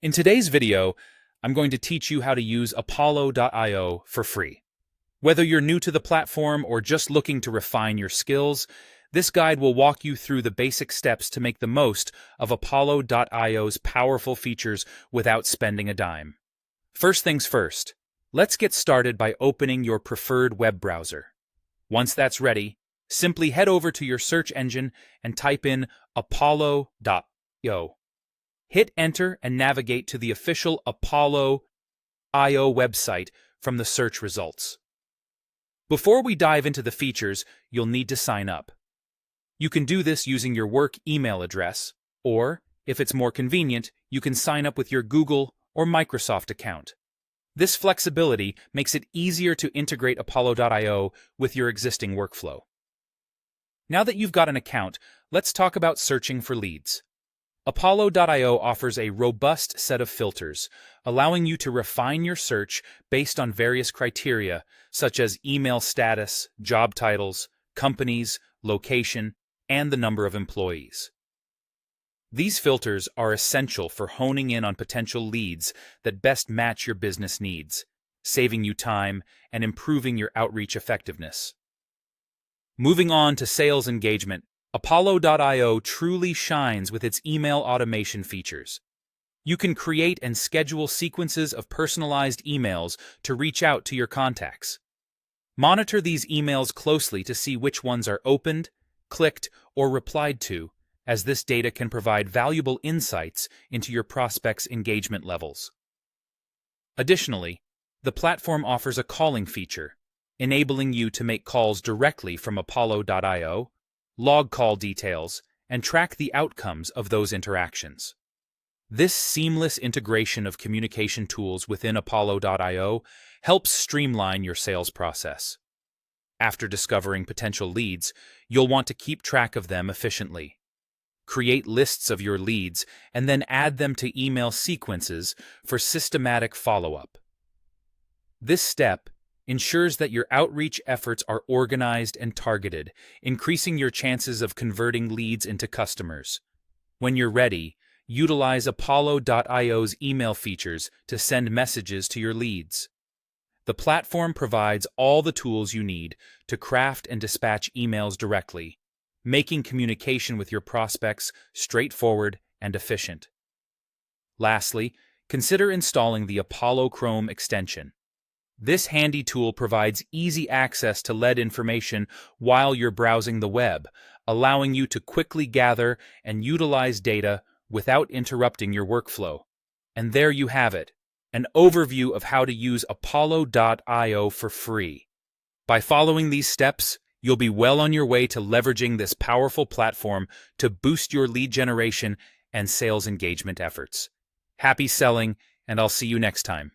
In today's video, I'm going to teach you how to use Apollo.io for free. Whether you're new to the platform or just looking to refine your skills, this guide will walk you through the basic steps to make the most of Apollo.io's powerful features without spending a dime. First things first, let's get started by opening your preferred web browser. Once that's ready, simply head over to your search engine and type in Apollo.io. Hit enter and navigate to the official Apollo.io website from the search results. Before we dive into the features, you'll need to sign up. You can do this using your work email address, or, if it's more convenient, you can sign up with your Google or Microsoft account. This flexibility makes it easier to integrate Apollo.io with your existing workflow. Now that you've got an account, let's talk about searching for leads. Apollo.io offers a robust set of filters, allowing you to refine your search based on various criteria, such as email status, job titles, companies, location, and the number of employees. These filters are essential for honing in on potential leads that best match your business needs, saving you time and improving your outreach effectiveness. Moving on to sales engagement, Apollo.io truly shines with its email automation features. You can create and schedule sequences of personalized emails to reach out to your contacts. Monitor these emails closely to see which ones are opened, clicked, or replied to, as this data can provide valuable insights into your prospects' engagement levels. Additionally, the platform offers a calling feature, enabling you to make calls directly from Apollo.io, log call details, and track the outcomes of those interactions. This seamless integration of communication tools within Apollo.io helps streamline your sales process. After discovering potential leads, you'll want to keep track of them efficiently. Create lists of your leads and then add them to email sequences for systematic follow-up. This step ensures that your outreach efforts are organized and targeted, increasing your chances of converting leads into customers. When you're ready, utilize Apollo.io's email features to send messages to your leads. The platform provides all the tools you need to craft and dispatch emails directly, making communication with your prospects straightforward and efficient. Lastly, consider installing the Apollo Chrome extension. This handy tool provides easy access to lead information while you're browsing the web, allowing you to quickly gather and utilize data without interrupting your workflow. And there you have it, an overview of how to use Apollo.io for free. By following these steps, you'll be well on your way to leveraging this powerful platform to boost your lead generation and sales engagement efforts. Happy selling, and I'll see you next time.